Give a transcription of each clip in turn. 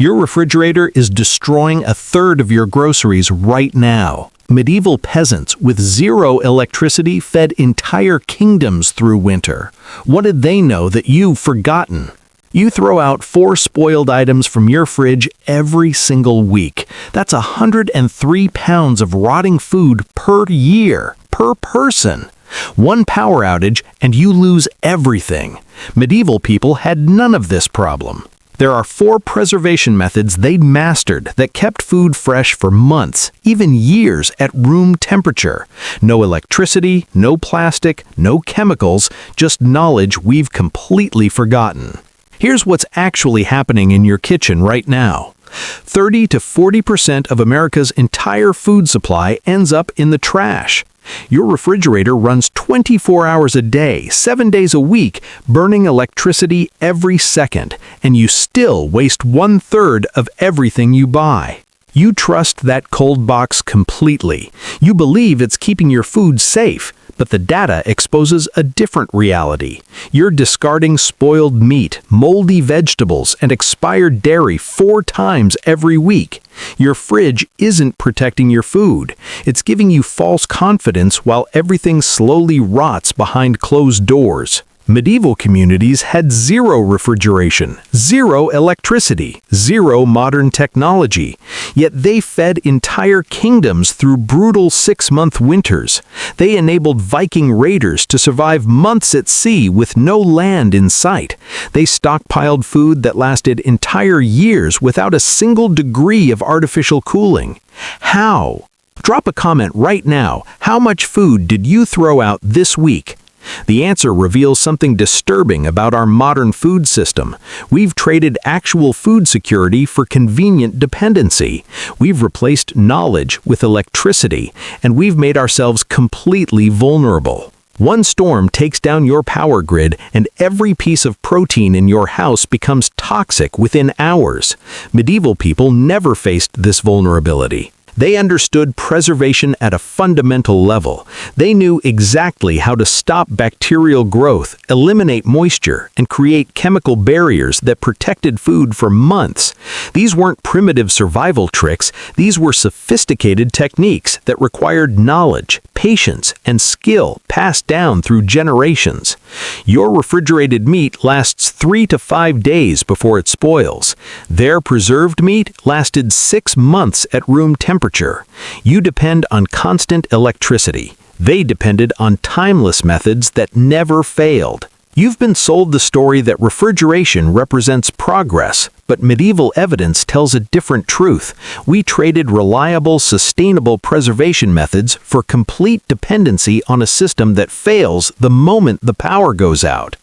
Your refrigerator is destroying a third of your groceries right now. Medieval peasants with zero electricity fed entire kingdoms through winter. What did they know that you've forgotten? You throw out 4 spoiled items from your fridge every single week. That's 103 pounds of rotting food per year, per person. One power outage and you lose everything. Medieval people had none of this problem. There are 4 preservation methods they'd mastered that kept food fresh for months, even years at room temperature. No electricity, no plastic, no chemicals, just knowledge we've completely forgotten. Here's what's actually happening in your kitchen right now. 30 to 40% of America's entire food supply ends up in the trash. Your refrigerator runs 24 hours a day, 7 days a week, burning electricity every second, and you still waste 1/3 of everything you buy. You trust that cold box completely. You believe it's keeping your food safe, but the data exposes a different reality. You're discarding spoiled meat, moldy vegetables, and expired dairy 4 times every week. Your fridge isn't protecting your food. It's giving you false confidence while everything slowly rots behind closed doors. Medieval communities had zero refrigeration, zero electricity, zero modern technology, yet they fed entire kingdoms through brutal 6-month winters. They enabled Viking raiders to survive months at sea with no land in sight. They stockpiled food that lasted entire years without a single degree of artificial cooling. How? Drop a comment right now. How much food did you throw out this week? The answer reveals something disturbing about our modern food system. We've traded actual food security for convenient dependency. We've replaced knowledge with electricity, and we've made ourselves completely vulnerable. One storm takes down your power grid, and every piece of protein in your house becomes toxic within hours. Medieval people never faced this vulnerability. They understood preservation at a fundamental level. They knew exactly how to stop bacterial growth, eliminate moisture, and create chemical barriers that protected food for months. These weren't primitive survival tricks, these were sophisticated techniques that required knowledge, patience, and skill passed down through generations. Your refrigerated meat lasts 3 to 5 days before it spoils. Their preserved meat lasted 6 months at room temperature. You depend on constant electricity. They depended on timeless methods that never failed. You've been sold the story that refrigeration represents progress, but medieval evidence tells a different truth. We traded reliable, sustainable preservation methods for complete dependency on a system that fails the moment the power goes out.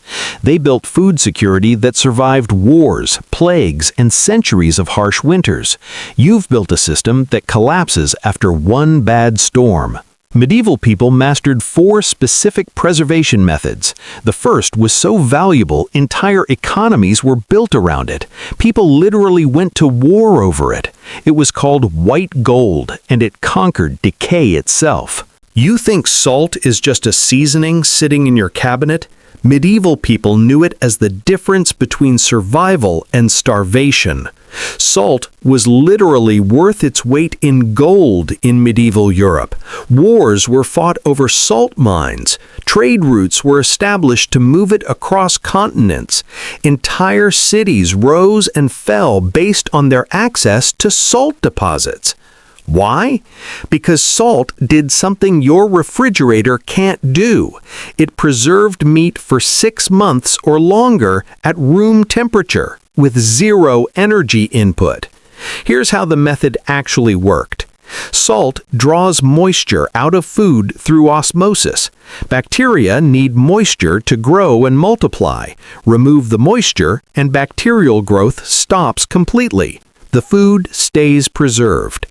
They built food security that survived wars, plagues, and centuries of harsh winters. You've built a system that collapses after one bad storm. Medieval people mastered 4 specific preservation methods. The first was so valuable, entire economies were built around it. People literally went to war over it. It was called white gold, and it conquered decay itself. You think salt is just a seasoning sitting in your cabinet? Medieval people knew it as the difference between survival and starvation. Salt was literally worth its weight in gold in medieval Europe. Wars were fought over salt mines. Trade routes were established to move it across continents. Entire cities rose and fell based on their access to salt deposits. Why? Because salt did something your refrigerator can't do. It preserved meat for 6 months or longer at room temperature, with zero energy input. Here's how the method actually worked. Salt draws moisture out of food through osmosis. Bacteria need moisture to grow and multiply. Remove the moisture, and bacterial growth stops completely. The food stays preserved.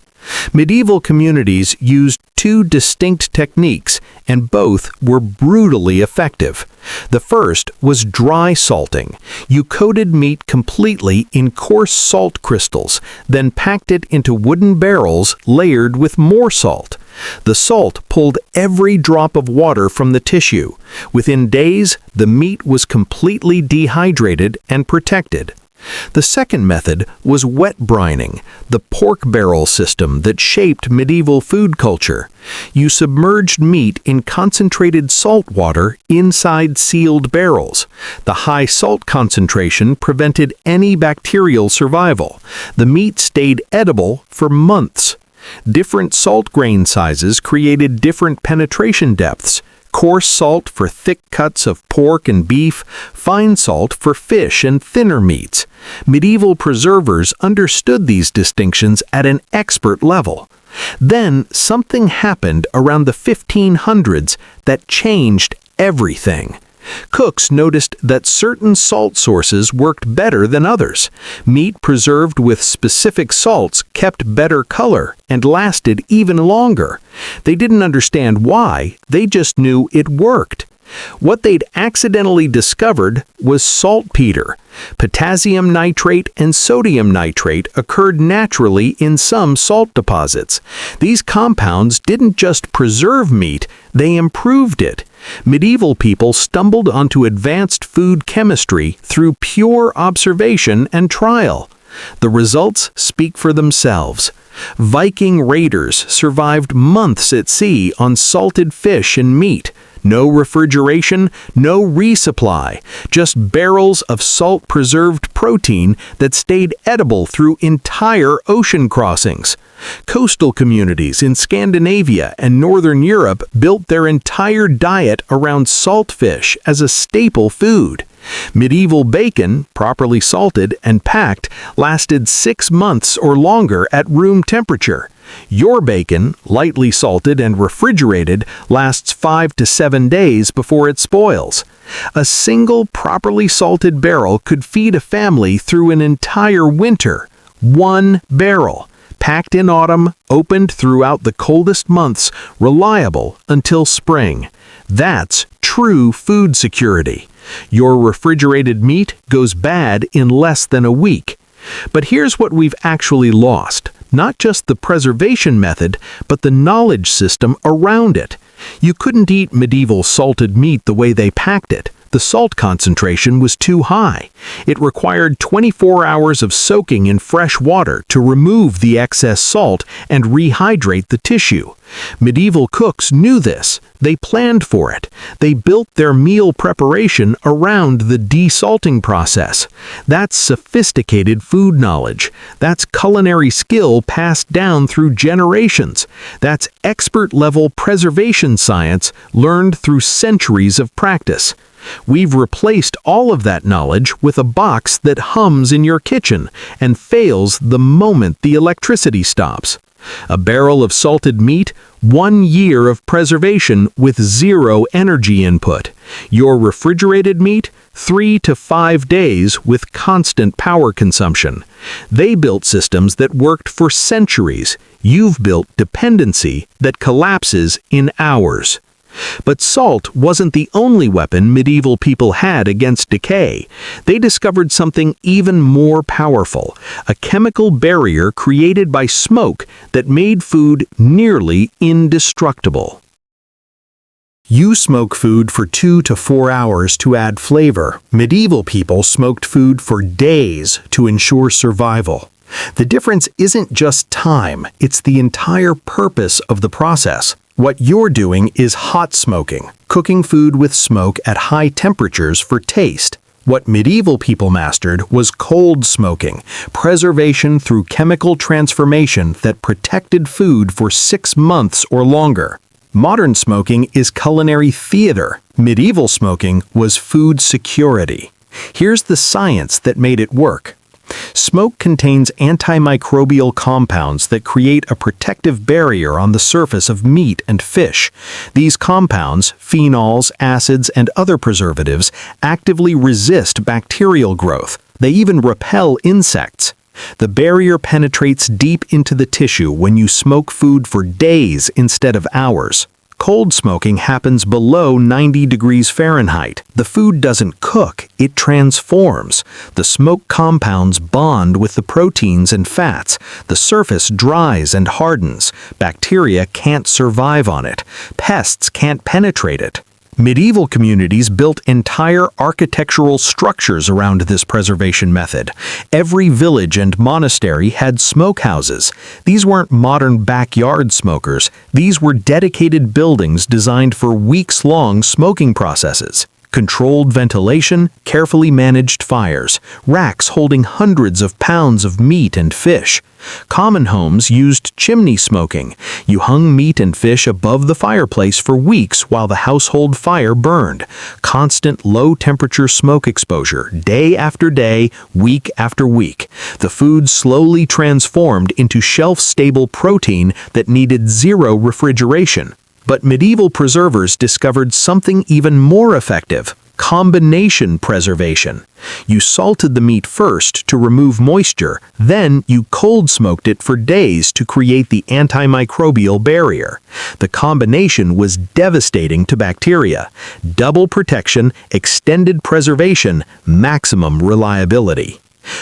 Medieval communities used 2 distinct techniques, and both were brutally effective. The first was dry salting. You coated meat completely in coarse salt crystals, then packed it into wooden barrels layered with more salt. The salt pulled every drop of water from the tissue. Within days, the meat was completely dehydrated and protected. The second method was wet brining, the pork barrel system that shaped medieval food culture. You submerged meat in concentrated salt water inside sealed barrels. The high salt concentration prevented any bacterial survival. The meat stayed edible for months. Different salt grain sizes created different penetration depths. Coarse salt for thick cuts of pork and beef, fine salt for fish and thinner meats. Medieval preservers understood these distinctions at an expert level. Then something happened around the 1500s that changed everything. Cooks noticed that certain salt sources worked better than others. Meat preserved with specific salts kept better color and lasted even longer. They didn't understand why, they just knew it worked. What they'd accidentally discovered was saltpeter. Potassium nitrate and sodium nitrate occurred naturally in some salt deposits. These compounds didn't just preserve meat, they improved it. Medieval people stumbled onto advanced food chemistry through pure observation and trial. The results speak for themselves. Viking raiders survived months at sea on salted fish and meat. No refrigeration, no resupply, just barrels of salt-preserved protein that stayed edible through entire ocean crossings. Coastal communities in Scandinavia and Northern Europe built their entire diet around saltfish as a staple food. Medieval bacon, properly salted and packed, lasted 6 months or longer at room temperature. Your bacon, lightly salted and refrigerated, lasts 5 to 7 days before it spoils. A single properly salted barrel could feed a family through an entire winter. One barrel, packed in autumn, opened throughout the coldest months, reliable until spring. That's true food security. Your refrigerated meat goes bad in less than a week. But here's what we've actually lost. Not just the preservation method, but the knowledge system around it. You couldn't eat medieval salted meat the way they packed it. The salt concentration was too high. It required 24 hours of soaking in fresh water to remove the excess salt and rehydrate the tissue. Medieval cooks knew this. They planned for it. They built their meal preparation around the desalting process. That's sophisticated food knowledge. That's culinary skill passed down through generations. That's expert-level preservation science learned through centuries of practice. We've replaced all of that knowledge with a box that hums in your kitchen and fails the moment the electricity stops. A barrel of salted meat, 1 year of preservation with 0 energy input. Your refrigerated meat, 3 to 5 days with constant power consumption. They built systems that worked for centuries. You've built dependency that collapses in hours. But salt wasn't the only weapon medieval people had against decay. They discovered something even more powerful, a chemical barrier created by smoke that made food nearly indestructible. You smoke food for 2 to 4 hours to add flavor. Medieval people smoked food for days to ensure survival. The difference isn't just time, it's the entire purpose of the process. What you're doing is hot smoking, cooking food with smoke at high temperatures for taste. What medieval people mastered was cold smoking, preservation through chemical transformation that protected food for 6 months or longer. Modern smoking is culinary theater. Medieval smoking was food security. Here's the science that made it work. Smoke contains antimicrobial compounds that create a protective barrier on the surface of meat and fish. These compounds, phenols, acids, and other preservatives, actively resist bacterial growth. They even repel insects. The barrier penetrates deep into the tissue when you smoke food for days instead of hours. Cold smoking happens below 90 degrees Fahrenheit. The food doesn't cook, it transforms. The smoke compounds bond with the proteins and fats. The surface dries and hardens. Bacteria can't survive on it. Pests can't penetrate it. Medieval communities built entire architectural structures around this preservation method. Every village and monastery had smokehouses. These weren't modern backyard smokers. These were dedicated buildings designed for weeks-long smoking processes. Controlled ventilation, carefully managed fires, racks holding hundreds of pounds of meat and fish. Common homes used chimney smoking. You hung meat and fish above the fireplace for weeks while the household fire burned. Constant low-temperature smoke exposure, day after day, week after week. The food slowly transformed into shelf-stable protein that needed zero refrigeration. But medieval preservers discovered something even more effective: combination preservation. You salted the meat first to remove moisture, then you cold smoked it for days to create the antimicrobial barrier. The combination was devastating to bacteria. Double protection, extended preservation, maximum reliability.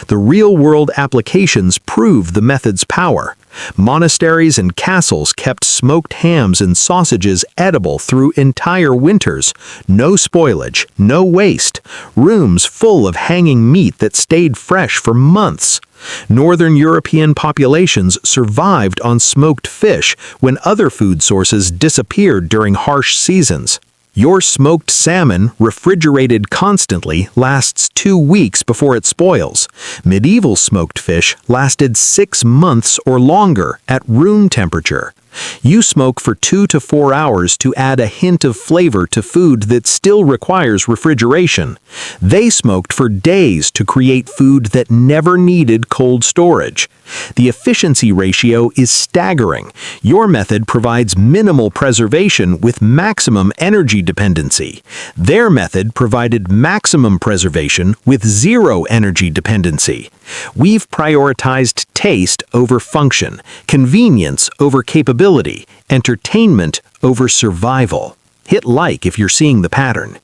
The real-world applications prove the method's power. Monasteries and castles kept smoked hams and sausages edible through entire winters. No spoilage, no waste. Rooms full of hanging meat that stayed fresh for months. Northern European populations survived on smoked fish when other food sources disappeared during harsh seasons. Your smoked salmon, refrigerated constantly, lasts 2 weeks before it spoils. Medieval smoked fish lasted 6 months or longer at room temperature. You smoke for 2 to 4 hours to add a hint of flavor to food that still requires refrigeration. They smoked for days to create food that never needed cold storage. The efficiency ratio is staggering. Your method provides minimal preservation with maximum energy dependency. Their method provided maximum preservation with zero energy dependency. We've prioritized taste over function, convenience over capability, entertainment over survival. Hit like if you're seeing the pattern.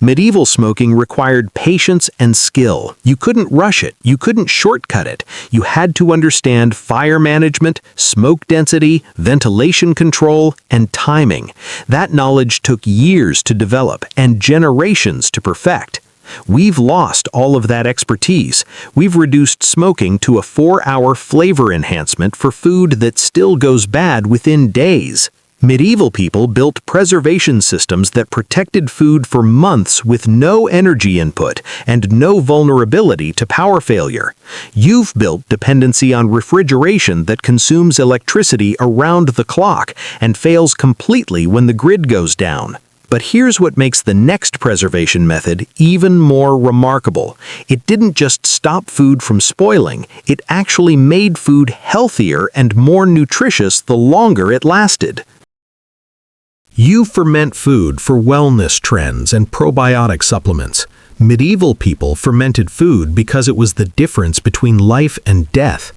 Medieval smoking required patience and skill. You couldn't rush it. You couldn't shortcut it. You had to understand fire management, smoke density, ventilation control, and timing. That knowledge took years to develop and generations to perfect. We've lost all of that expertise. We've reduced smoking to a 4-hour flavor enhancement for food that still goes bad within days. Medieval people built preservation systems that protected food for months with no energy input and no vulnerability to power failure. You've built dependency on refrigeration that consumes electricity around the clock and fails completely when the grid goes down. But here's what makes the next preservation method even more remarkable. It didn't just stop food from spoiling, it actually made food healthier and more nutritious the longer it lasted. You ferment food for wellness trends and probiotic supplements. Medieval people fermented food because it was the difference between life and death.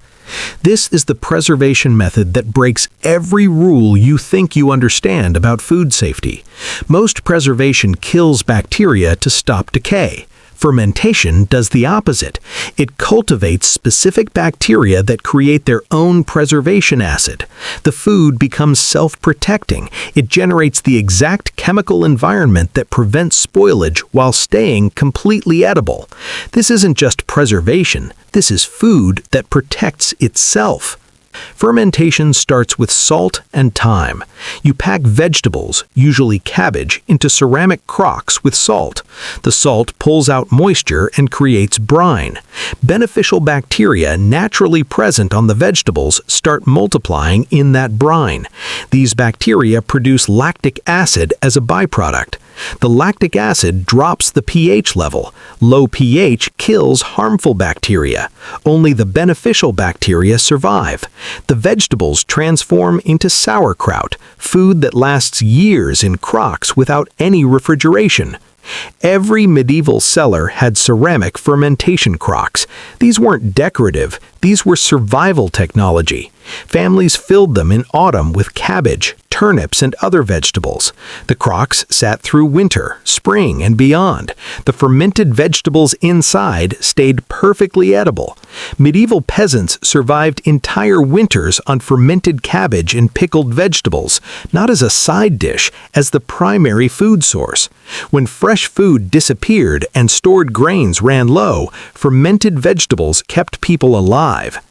This is the preservation method that breaks every rule you think you understand about food safety. Most preservation kills bacteria to stop decay. Fermentation does the opposite. It cultivates specific bacteria that create their own preservation acid. The food becomes self-protecting. It generates the exact chemical environment that prevents spoilage while staying completely edible. This isn't just preservation. This is food that protects itself. Fermentation starts with salt and thyme. You pack vegetables, usually cabbage, into ceramic crocks with salt. The salt pulls out moisture and creates brine. Beneficial bacteria naturally present on the vegetables start multiplying in that brine. These bacteria produce lactic acid as a byproduct. The lactic acid drops the pH level. Low pH kills harmful bacteria. Only the beneficial bacteria survive. The vegetables transform into sauerkraut, food that lasts years in crocks without any refrigeration. Every medieval cellar had ceramic fermentation crocks. These weren't decorative, these were survival technology. Families filled them in autumn with cabbage, turnips and other vegetables. The crocks sat through winter, spring, and beyond. The fermented vegetables inside stayed perfectly edible. Medieval peasants survived entire winters on fermented cabbage and pickled vegetables, not as a side dish, as the primary food source. When fresh food disappeared and stored grains ran low, fermented vegetables kept people alive.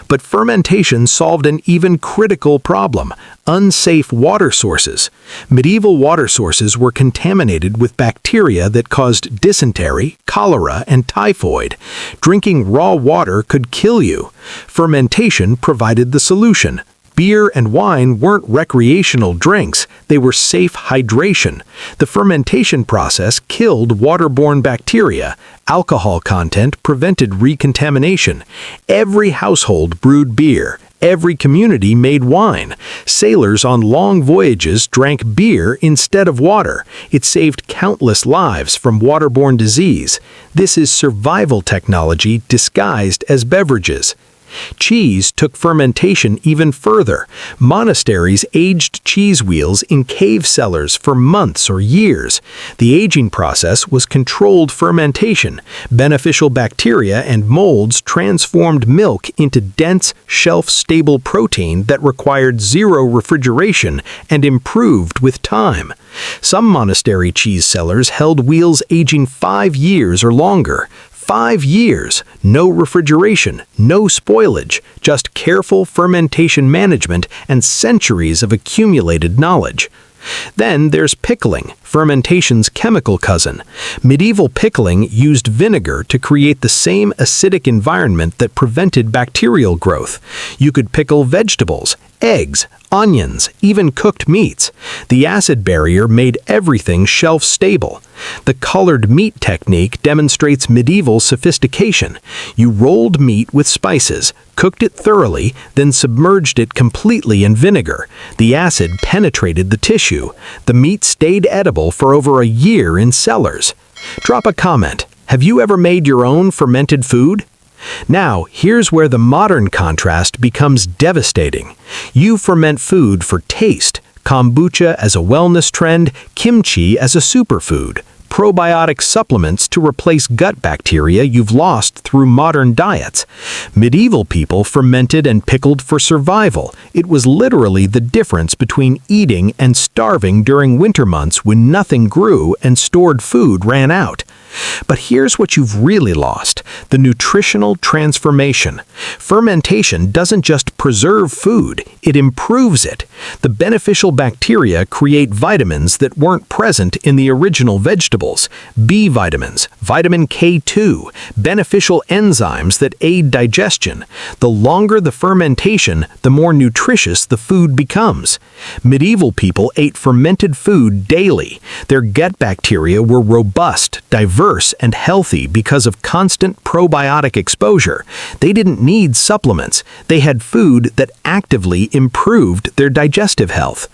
But fermentation solved an even critical problem: unsafe water sources. Medieval water sources were contaminated with bacteria that caused dysentery, cholera, and typhoid. Drinking raw water could kill you. Fermentation provided the solution. Beer and wine weren't recreational drinks, they were safe hydration. The fermentation process killed waterborne bacteria. Alcohol content prevented recontamination. Every household brewed beer. Every community made wine. Sailors on long voyages drank beer instead of water. It saved countless lives from waterborne disease. This is survival technology disguised as beverages. Cheese took fermentation even further. Monasteries aged cheese wheels in cave cellars for months or years. The aging process was controlled fermentation. Beneficial bacteria and molds transformed milk into dense, shelf-stable protein that required zero refrigeration and improved with time. Some monastery cheese cellars held wheels aging 5 years or longer. 5 years, no refrigeration, no spoilage, just careful fermentation management and centuries of accumulated knowledge. Then there's pickling, fermentation's chemical cousin. Medieval pickling used vinegar to create the same acidic environment that prevented bacterial growth. You could pickle vegetables, eggs, onions, even cooked meats. The acid barrier made everything shelf-stable. The colored meat technique demonstrates medieval sophistication. You rolled meat with spices, cooked it thoroughly, then submerged it completely in vinegar. The acid penetrated the tissue. The meat stayed edible for over a year in cellars. Drop a comment. Have you ever made your own fermented food? Now, here's where the modern contrast becomes devastating. You ferment food for taste, kombucha as a wellness trend, kimchi as a superfood, probiotic supplements to replace gut bacteria you've lost through modern diets. Medieval people fermented and pickled for survival. It was literally the difference between eating and starving during winter months when nothing grew and stored food ran out. But here's what you've really lost: the nutritional transformation. Fermentation doesn't just preserve food, it improves it. The beneficial bacteria create vitamins that weren't present in the original vegetables. B vitamins, vitamin K2, beneficial enzymes that aid digestion. The longer the fermentation, the more nutritious the food becomes. Medieval people ate fermented food daily. Their gut bacteria were robust, diverse, and healthy because of constant probiotic exposure. They didn't need supplements. They had food that actively improved their digestive health.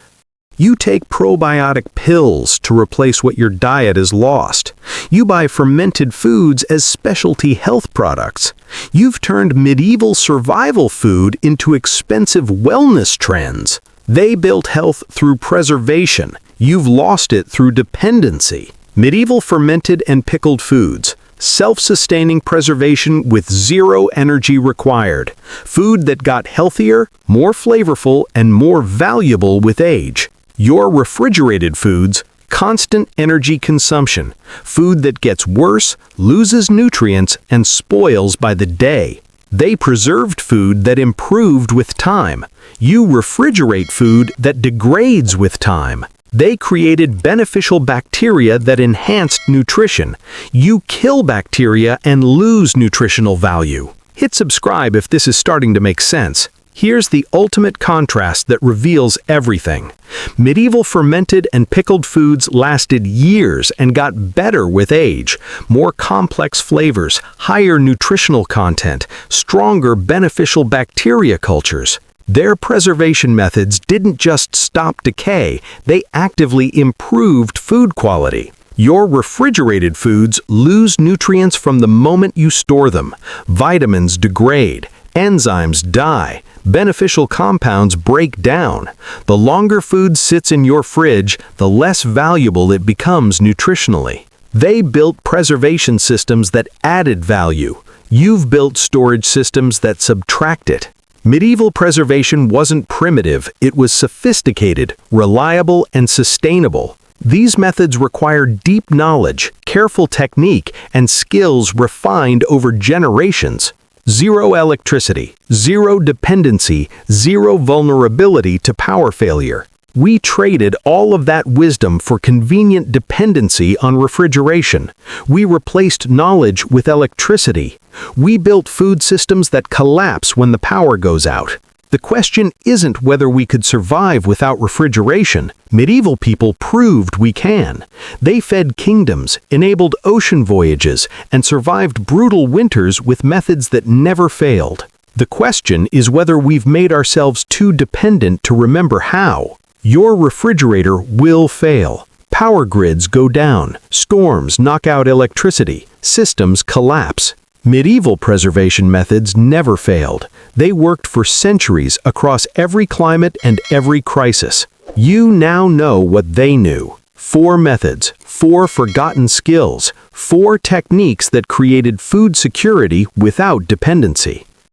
You take probiotic pills to replace what your diet has lost. You buy fermented foods as specialty health products. You've turned medieval survival food into expensive wellness trends. They built health through preservation. You've lost it through dependency. Medieval fermented and pickled foods. Self-sustaining preservation with zero energy required. Food that got healthier, more flavorful, and more valuable with age. Your refrigerated foods, constant energy consumption. Food that gets worse, loses nutrients, and spoils by the day. They preserved food that improved with time. You refrigerate food that degrades with time. They created beneficial bacteria that enhanced nutrition. You kill bacteria and lose nutritional value. Hit subscribe if this is starting to make sense. Here's the ultimate contrast that reveals everything. Medieval fermented and pickled foods lasted years and got better with age. More complex flavors, higher nutritional content, stronger beneficial bacteria cultures. Their preservation methods didn't just stop decay, they actively improved food quality. Your refrigerated foods lose nutrients from the moment you store them. Vitamins degrade. Enzymes die. Beneficial compounds break down. The longer food sits in your fridge, the less valuable it becomes nutritionally. They built preservation systems that added value. You've built storage systems that subtract it. Medieval preservation wasn't primitive, it was sophisticated, reliable, and sustainable. These methods require deep knowledge, careful technique, and skills refined over generations. Zero electricity, zero dependency, zero vulnerability to power failure. We traded all of that wisdom for convenient dependency on refrigeration. We replaced knowledge with electricity. We built food systems that collapse when the power goes out. The question isn't whether we could survive without refrigeration. Medieval people proved we can. They fed kingdoms, enabled ocean voyages, and survived brutal winters with methods that never failed. The question is whether we've made ourselves too dependent to remember how. Your refrigerator will fail. Power grids go down. Storms knock out electricity. Systems collapse. Medieval preservation methods never failed. They worked for centuries across every climate and every crisis. You now know what they knew. 4 methods, 4 forgotten skills, 4 techniques that created food security without dependency.